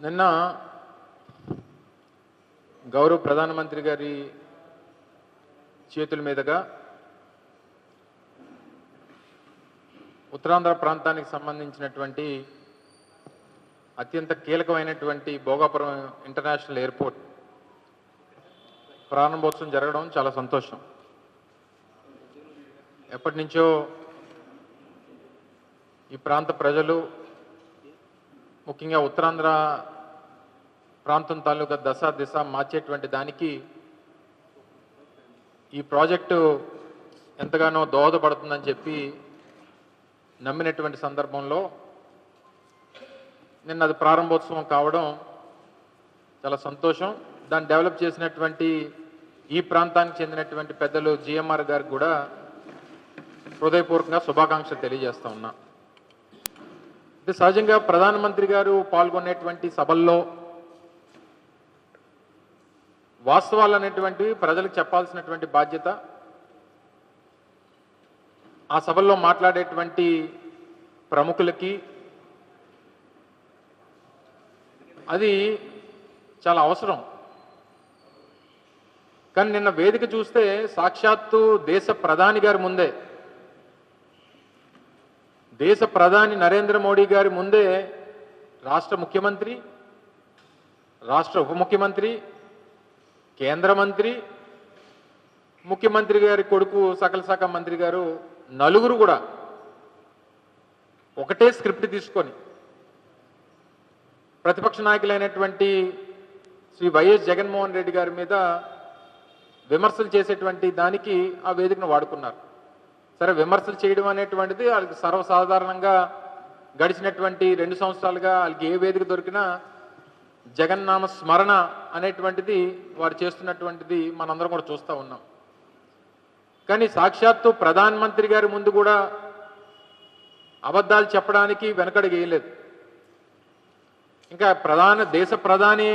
నిన్న గౌరవ ప్రధానమంత్రి గారి చేతుల మీదుగా ఉత్తరాంధ్ర ప్రాంతానికి సంబంధించినటువంటి అత్యంత కీలకమైనటువంటి భోగాపురం ఇంటర్నేషనల్ ఎయిర్పోర్ట్ ప్రారంభోత్సవం జరగడం చాలా సంతోషం. ఎప్పటి నుంచో ఈ ప్రాంత ప్రజలు ముఖ్యంగా ఉత్తరాంధ్ర ప్రాంతం తాలూకా దశ దిశ మార్చేటువంటి దానికి ఈ ప్రాజెక్టు ఎంతగానో దోహదపడుతుందని చెప్పి నమ్మినటువంటి సందర్భంలో నిన్న అది ప్రారంభోత్సవం కావడం చాలా సంతోషం. దాన్ని డెవలప్ చేసినటువంటి ఈ ప్రాంతానికి చెందినటువంటి పెద్దలు జిఎంఆర్ గారికి కూడా హృదయపూర్వకంగా శుభాకాంక్షలు తెలియజేస్తా ఉన్నా. అంటే సహజంగా ప్రధానమంత్రి గారు పాల్గొనేటువంటి సభల్లో వాస్తవాలు అనేటువంటివి ప్రజలకు చెప్పాల్సినటువంటి బాధ్యత, ఆ సభల్లో మాట్లాడేటువంటి ప్రముఖులకి అది చాలా అవసరం. కానీ నిన్న వేదిక చూస్తే సాక్షాత్తు దేశ ప్రధాని గారి ముందే, దేశ ప్రధాని నరేంద్ర మోడీ గారి ముందే రాష్ట్ర ముఖ్యమంత్రి, రాష్ట్ర ఉప ముఖ్యమంత్రి, కేంద్ర మంత్రి, ముఖ్యమంత్రి గారి కొడుకు సకల శాఖ మంత్రి గారు నలుగురు కూడా ఒకటే స్క్రిప్ట్ తీసుకొని ప్రతిపక్ష నాయకులైనటువంటి శ్రీ వైఎస్ జగన్మోహన్ రెడ్డి గారి మీద విమర్శలు చేసేటువంటి దానికి ఆ వేదికను వాడుకున్నారు. సరే, విమర్శలు చేయడం అనేటువంటిది వాళ్ళకి సర్వసాధారణంగా గడిచినటువంటి 2 సంవత్సరాలుగా వాళ్ళకి ఏ వేదిక దొరికినా జగన్నామ స్మరణ అనేటువంటిది వారు చేస్తున్నటువంటిది మనందరం కూడా చూస్తూ ఉన్నాం. కానీ సాక్షాత్తు ప్రధానమంత్రి గారి ముందు కూడా అబద్ధాలు చెప్పడానికి వెనకడుగు వేయలేదు. ఇంకా దేశ ప్రధాని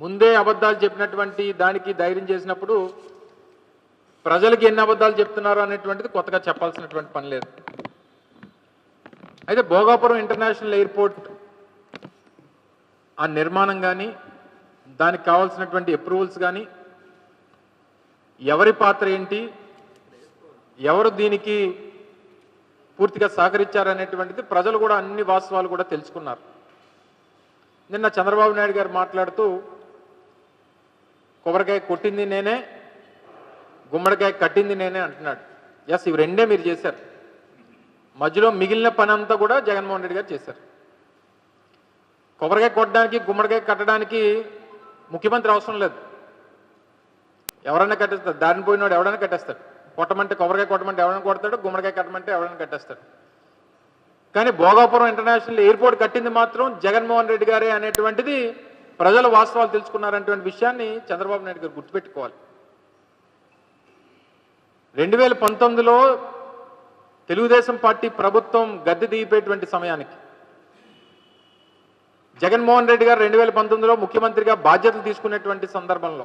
ముందే అబద్ధాలు చెప్పినటువంటి దానికి ధైర్యం చేసినప్పుడు ప్రజలకి ఎన్ని అబద్ధాలు చెప్తున్నారు అనేటువంటిది కొత్తగా చెప్పాల్సినటువంటి పని లేదు. అయితే భోగాపురం ఇంటర్నేషనల్ ఎయిర్పోర్ట్ ఆ నిర్మాణం కానీ, దానికి కావాల్సినటువంటి అప్రూవల్స్ కానీ, ఎవరి పాత్ర ఏంటి, ఎవరు దీనికి పూర్తిగా సహకరించారనేటువంటిది ప్రజలు కూడా అన్ని వాస్తవాలు కూడా తెలుసుకున్నారు. నిన్న చంద్రబాబు నాయుడు గారు మాట్లాడుతూ కొబ్బరికాయ కొట్టింది నేనే, గుమ్మడికాయ కట్టింది నేనే అంటున్నాడు. ఎస్, ఇవి రెండే మీరు చేశారు. మధ్యలో మిగిలిన పని అంతా కూడా జగన్మోహన్ రెడ్డి గారు చేశారు. కొబ్బరికాయ కొట్టడానికి, గుమ్మడికాయ కట్టడానికి ముఖ్యమంత్రి అవసరం లేదు. ఎవరైనా కట్టేస్తారు. దారిని పోయినాడు ఎవరైనా కట్టేస్తాడు. కొట్టమంటే కొబ్బరికాయ కొట్టమంటే ఎవరైనా కొడతాడు, గుమ్మడికాయ కట్టమంటే ఎవరైనా కట్టేస్తాడు. కానీ భోగాపురం ఇంటర్నేషనల్ ఎయిర్పోర్ట్ కట్టింది మాత్రం జగన్మోహన్ రెడ్డి గారే అనేటువంటిది ప్రజల వాస్తవాలు తెలుసుకున్నారనేటువంటి విషయాన్ని చంద్రబాబు నాయుడు గారు గుర్తుపెట్టుకోవాలి. 2019లో తెలుగుదేశం పార్టీ ప్రభుత్వం గద్దె దిగిపోయేటువంటి సమయానికి జగన్మోహన్ రెడ్డి గారు 2019లో ముఖ్యమంత్రిగా బాధ్యతలు తీసుకునేటువంటి సందర్భంలో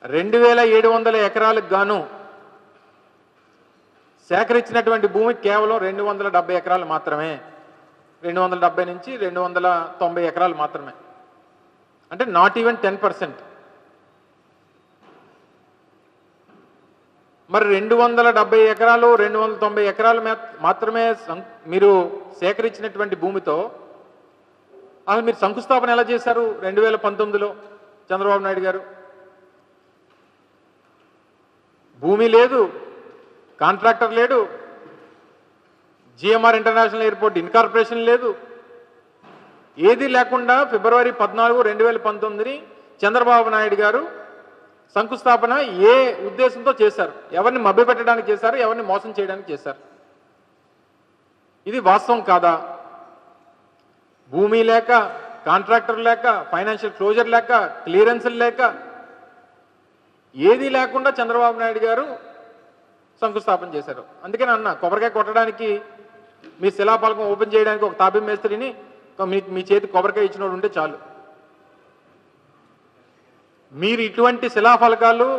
2700 ఎకరాలకు గాను సేకరించినటువంటి భూమి కేవలం 270 ఎకరాలు మాత్రమే. 270 నుంచి 290 ఎకరాలు మాత్రమే. అంటే నాట్ ఈవెన్ 10%. మరి 270 ఎకరాలు 290 ఎకరాలు మాత్రమే మీరు సేకరించినటువంటి భూమితో అసలు మీరు శంకుస్థాపన ఎలా చేశారు 2019లో చంద్రబాబు నాయుడు గారు? భూమి లేదు, కాంట్రాక్టర్ లేడు, జిఎంఆర్ ఇంటర్నేషనల్ ఎయిర్పోర్ట్ ఇన్కార్పొరేషన్ లేదు, ఏది లేకుండా ఫిబ్రవరి 14, 2019ని చంద్రబాబు నాయుడు గారు శంకుస్థాపన ఏ ఉద్దేశంతో చేశారు? ఎవరిని మభ్యపెట్టడానికి చేశారు? ఎవరిని మోసం చేయడానికి చేశారు? ఇది వాస్తవం కాదా? భూమి లేక, కాంట్రాక్టర్ లేక, ఫైనాన్షియల్ క్లోజర్ లేక, క్లియరెన్స్లు లేక, ఏది లేకుండా చంద్రబాబు నాయుడు గారు శంకుస్థాపన చేశారు. అందుకని అన్న, కొబ్బరికాయ కొట్టడానికి మీ శిలాఫలకం ఓపెన్ చేయడానికి ఒక తాపీ మేస్త్రిని మీ చేతి కొబ్బరికాయ ఇచ్చినోడు ఉంటే చాలు. మీరు ఇటువంటి శిలాఫలకాలు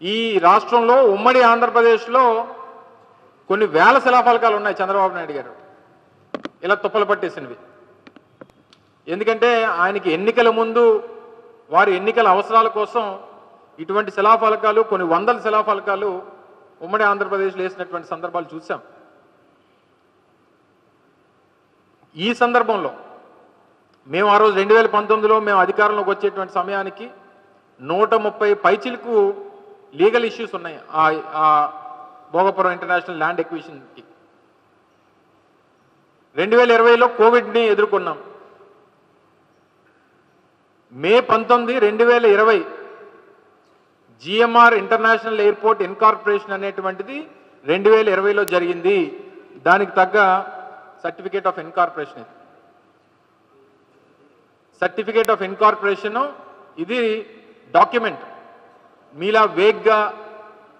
ఈ రాష్ట్రంలో ఉమ్మడి ఆంధ్రప్రదేశ్లో కొన్ని వేల శిలాఫలకాలు ఉన్నాయి చంద్రబాబు నాయుడు గారు. ఇలా తుప్పలు పట్టేసినవి. ఎందుకంటే ఆయనకి ఎన్నికల ముందు వారి ఎన్నికల అవసరాల కోసం ఇటువంటి శిలాఫలకాలు, కొన్ని వందల శిలాఫలకాలు ఉమ్మడి ఆంధ్రప్రదేశ్లో వేసినటువంటి సందర్భాలు చూసాం. ఈ సందర్భంలో మేము ఆ రోజు 2019లో మేము అధికారంలోకి వచ్చేటువంటి సమయానికి 130 పైచిలకు లీగల్ ఇష్యూస్ ఉన్నాయి ఆ భోగపురం ఇంటర్నేషనల్ ల్యాండ్ ఎక్విజిషన్కి. 2020లో కోవిడ్ని ఎదుర్కొన్నాం. మే 19, 2020 జిఎంఆర్ ఇంటర్నేషనల్ ఎయిర్పోర్ట్ ఇన్కార్పొరేషన్ అనేటువంటిది 2020లో జరిగింది. దానికి తగ్గ సర్టిఫికేట్ ఆఫ్ ఇన్కార్పొరేషన్ ఇది. సర్టిఫికేట్ ఆఫ్ ఇన్కార్పొరేషన్ ఇది డాక్యుమెంట్. మీలా వేగ్గా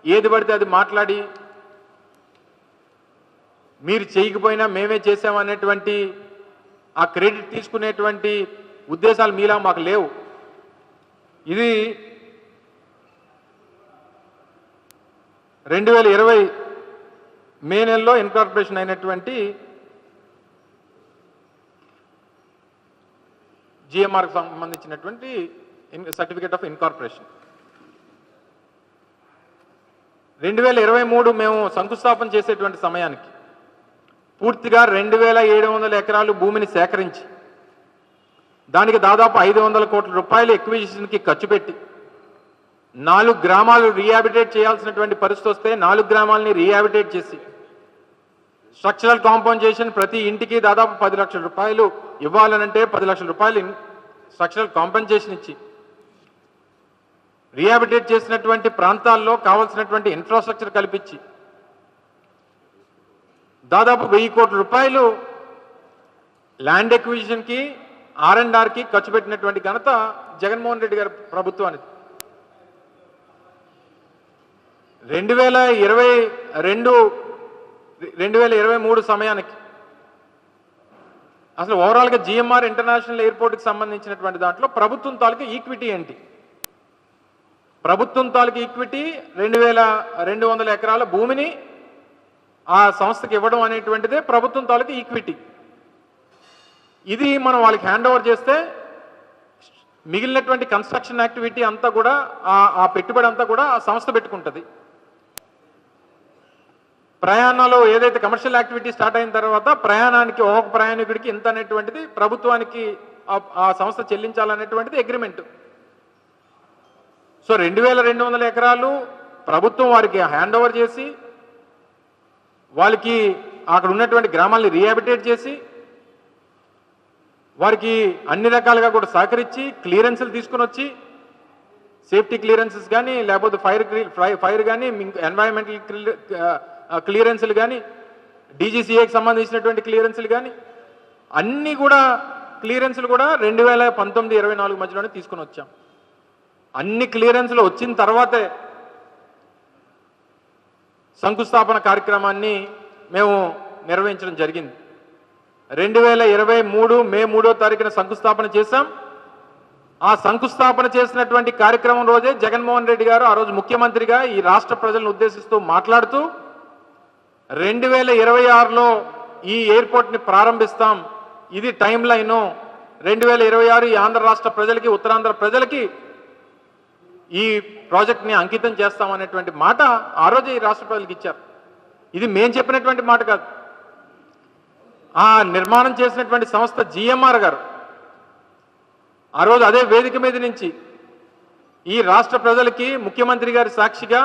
ఏది పడితే అది మాట్లాడి మీరు చేయకపోయినా మేమే చేసామనేటువంటి ఆ క్రెడిట్ తీసుకునేటువంటి ఉద్దేశాలు మీలా మాకు లేవు. ఇది 2020 మే నెలలో ఇన్కార్పొరేషన్ అయినటువంటి జిఎంఆర్కి సంబంధించినటువంటి సర్టిఫికేట్ ఆఫ్ ఇన్కార్పొరేషన్. 2023 మేము శంకుస్థాపన చేసేటువంటి సమయానికి పూర్తిగా 2700 ఎకరాలు భూమిని సేకరించి దానికి దాదాపు 500 కోట్ల రూపాయలు ఎక్విజిషన్కి ఖర్చు పెట్టి 4 గ్రామాలు రీహాబిటేట్ చేయాల్సినటువంటి పరిస్థితి వస్తే 4 గ్రామాలని రీహాబిటేట్ చేసి స్ట్రక్చరల్ కాంపన్సేషన్ ప్రతి ఇంటికి దాదాపు 10 లక్షల రూపాయలు ఇవ్వాలనంటే 10 లక్షల రూపాయలు స్ట్రక్చరల్ కాంపన్సేషన్ ఇచ్చి రీహాబిటేట్ చేసినటువంటి ప్రాంతాల్లో కావాల్సినటువంటి ఇన్ఫ్రాస్ట్రక్చర్ కల్పించి దాదాపు 1000 కోట్ల రూపాయలు ల్యాండ్ ఎక్విజిషన్కి R&Rకి ఖర్చు పెట్టినటువంటి ఘనత జగన్మోహన్ రెడ్డి గారి ప్రభుత్వానికి. 2023 సమయానికి అసలు ఓవరాల్గా జిఎంఆర్ ఇంటర్నేషనల్ ఎయిర్పోర్ట్కి సంబంధించినటువంటి దాంట్లో ప్రభుత్వం తాలూకు ఈక్విటీ ఏంటి? ప్రభుత్వం తాలూకు ఈక్విటీ 2200 ఎకరాల భూమిని ఆ సంస్థకి ఇవ్వడం అనేటువంటిదే ప్రభుత్వం తాలూకు ఈక్విటీ. ఇది మనం వాళ్ళకి హ్యాండ్ ఓవర్ చేస్తే మిగిలినటువంటి కన్స్ట్రక్షన్ యాక్టివిటీ అంతా కూడా ఆ పెట్టుబడి అంతా కూడా ఆ సంస్థ పెట్టుకుంటుంది. ప్రయాణాలు ఏదైతే కమర్షియల్ యాక్టివిటీ స్టార్ట్ అయిన తర్వాత ప్రయాణానికి ఒక్కొక్క ప్రయాణికుడికి ఇంత అనేటువంటిది ప్రభుత్వానికి ఆ సంస్థ చెల్లించాలనేటువంటిది అగ్రిమెంట్. సో 2200 ఎకరాలు ప్రభుత్వం వారికి హ్యాండ్ ఓవర్ చేసి వాళ్ళకి అక్కడ ఉన్నటువంటి గ్రామాల్ని రీహాబిటేట్ చేసి వారికి అన్ని రకాలుగా కూడా సహకరించి క్లియరెన్సులు తీసుకుని వచ్చి సేఫ్టీ క్లియరెన్సెస్ కానీ లేకపోతే ఫైర్ కానీ ఎన్వైరన్మెంటల్ క్లియరెన్సులు కానీ డీజీసీఏకి సంబంధించినటువంటి క్లియరెన్సులు కానీ అన్నీ కూడా క్లియరెన్సులు కూడా 2019-24 మధ్యలోనే తీసుకుని వచ్చాం. అన్ని క్లియరెన్సులు వచ్చిన తర్వాతే శంకుస్థాపన కార్యక్రమాన్ని మేము నిర్వహించడం జరిగింది. 2023 మే 3వ తారీఖున శంకుస్థాపన చేశాం. ఆ శంకుస్థాపన చేసినటువంటి కార్యక్రమం రోజే జగన్మోహన్ రెడ్డి గారు ఆ రోజు ముఖ్యమంత్రిగా ఈ రాష్ట్ర ప్రజలను ఉద్దేశిస్తూ మాట్లాడుతూ 2026లో ఈ ఎయిర్పోర్ట్ని ప్రారంభిస్తాం, ఇది టైం లైను, 2026 ఈ ఆంధ్ర రాష్ట్ర ప్రజలకి ఉత్తరాంధ్ర ప్రజలకి ఈ ప్రాజెక్ట్ని అంకితం చేస్తామనేటువంటి మాట ఆ రోజు ఈ రాష్ట్ర ప్రజలకు ఇచ్చారు. ఇది మేం చెప్పినటువంటి మాట కాదు. ఆ నిర్మాణం చేసినటువంటి సంస్థ జిఎంఆర్ గారు ఆ రోజు అదే వేదిక మీద నుంచి ఈ రాష్ట్ర ప్రజలకి ముఖ్యమంత్రి గారి సాక్షిగా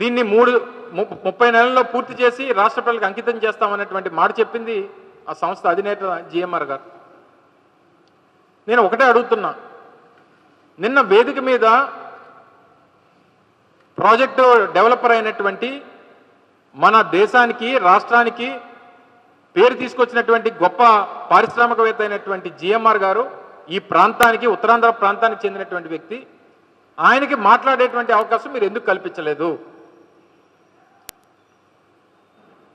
దీన్ని 30 నెలల్లో పూర్తి చేసి రాష్ట్ర ప్రజలకు అంకితం చేస్తామనేటువంటి మాట చెప్పింది ఆ సంస్థ అధినేత జిఎంఆర్ గారు. నేను ఒకటే అడుగుతున్నా, నిన్న వేదిక మీద ప్రాజెక్టు డెవలపర్ అయినటువంటి మన దేశానికి రాష్ట్రానికి పేరు తీసుకొచ్చినటువంటి గొప్ప పారిశ్రామికవేత్త అయినటువంటి జిఎంఆర్ గారు ఈ ప్రాంతానికి ఉత్తరాంధ్ర ప్రాంతానికి చెందినటువంటి వ్యక్తి, ఆయనకి మాట్లాడేటువంటి అవకాశం మీరు ఎందుకు కల్పించలేదు?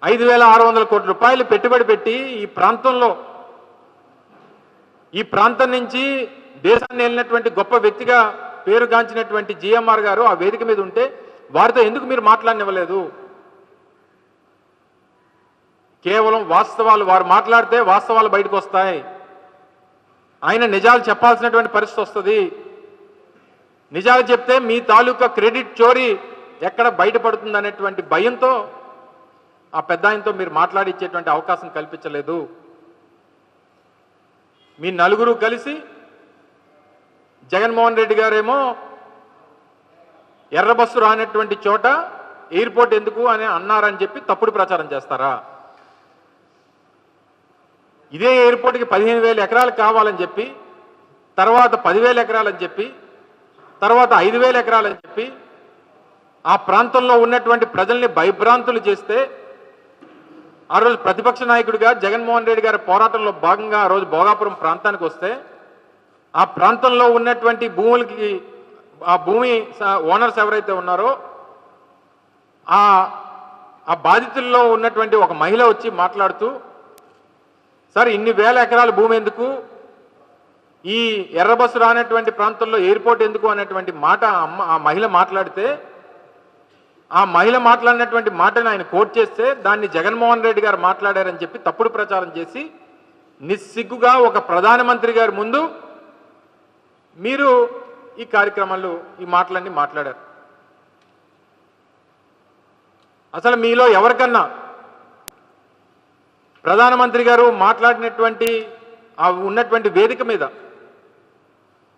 5600 కోట్ల రూపాయలు పెట్టుబడి పెట్టి ఈ ప్రాంతం నుంచి దేశాన్ని వెళ్ళినటువంటి గొప్ప వ్యక్తిగా పేరుగాంచినటువంటి జిఎంఆర్ గారు ఆ వేదిక మీద ఉంటే వారితో ఎందుకు మీరు మాట్లాడనివ్వలేదు? కేవలం వాస్తవాలు, వారు మాట్లాడితే వాస్తవాలు బయటకు వస్తాయి. ఆయన నిజాలు చెప్పాల్సినటువంటి పరిస్థితి వస్తుంది. నిజాలు చెప్తే మీ తాలూకా క్రెడిట్ చోరీ ఎక్కడ బయటపడుతుంది అనేటువంటి భయంతో ఆ పెద్ద ఆయనతో మీరు మాట్లాడిచ్చేటువంటి అవకాశం కల్పించలేదు. మీ నలుగురు కలిసి జగన్మోహన్ రెడ్డి గారేమో ఎర్ర బస్సు రానటువంటి చోట ఎయిర్పోర్ట్ ఎందుకు అని అన్నారని చెప్పి తప్పుడు ప్రచారం చేస్తారా? ఇదే ఎయిర్పోర్ట్కి 15,000 ఎకరాలు కావాలని చెప్పి, తర్వాత 10,000 ఎకరాలని చెప్పి, తర్వాత 5,000 ఎకరాలని చెప్పి ఆ ప్రాంతంలో ఉన్నటువంటి ప్రజల్ని భయభ్రాంతులు చేస్తే, ఆ రోజు ప్రతిపక్ష నాయకుడిగా జగన్మోహన్ రెడ్డి గారి పోరాటంలో భాగంగా ఆ రోజు భోగాపురం ప్రాంతానికి వస్తే, ఆ ప్రాంతంలో ఉన్నటువంటి భూములకి, ఆ భూమి ఓనర్స్ ఎవరైతే ఉన్నారో ఆ బాధితుల్లో ఉన్నటువంటి ఒక మహిళ వచ్చి మాట్లాడుతూ, సార్ ఇన్ని వేల ఎకరాల భూమి ఎందుకు, ఈ ఎర్రబస్సు రానటువంటి ప్రాంతంలో ఎయిర్పోర్ట్ ఎందుకు అనేటువంటి మాట ఆ మహిళ మాట్లాడితే, ఆ మహిళ మాట్లాడినటువంటి మాటను ఆయన కోట్ చేస్తే దాన్ని జగన్మోహన్ రెడ్డి గారు మాట్లాడారని చెప్పి తప్పుడు ప్రచారం చేసి నిస్సిగ్గుగా ఒక ప్రధానమంత్రి గారి ముందు మీరు ఈ కార్యక్రమాలు, ఈ మాటలన్నీ మాట్లాడారు. అసలు మీలో ఎవరికన్నా ప్రధానమంత్రి గారు మాట్లాడినటువంటి ఆ ఉన్నటువంటి వేదిక మీద,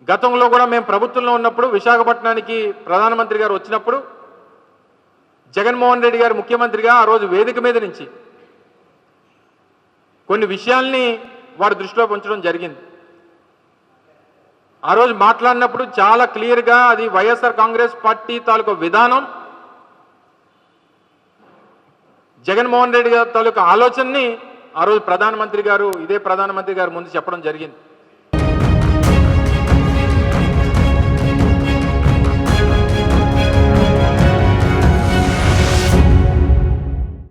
గతంలో కూడా మేము ప్రభుత్వంలో ఉన్నప్పుడు విశాఖపట్నానికి ప్రధానమంత్రి గారు వచ్చినప్పుడు జగన్మోహన్ రెడ్డి గారు ముఖ్యమంత్రిగా ఆ రోజు వేదిక మీద నుంచి కొన్ని విషయాల్ని వారి దృష్టిలో ఉంచడం జరిగింది. ఆ రోజు మాట్లాడినప్పుడు చాలా క్లియర్గా అది వైఎస్ఆర్ కాంగ్రెస్ పార్టీ తాలూకా విధానం, జగన్మోహన్ రెడ్డి గారి తాలూకా ఆలోచనని ఆ రోజు ప్రధానమంత్రి గారు, ఇదే ప్రధానమంత్రి గారు ముందు చెప్పడం జరిగింది.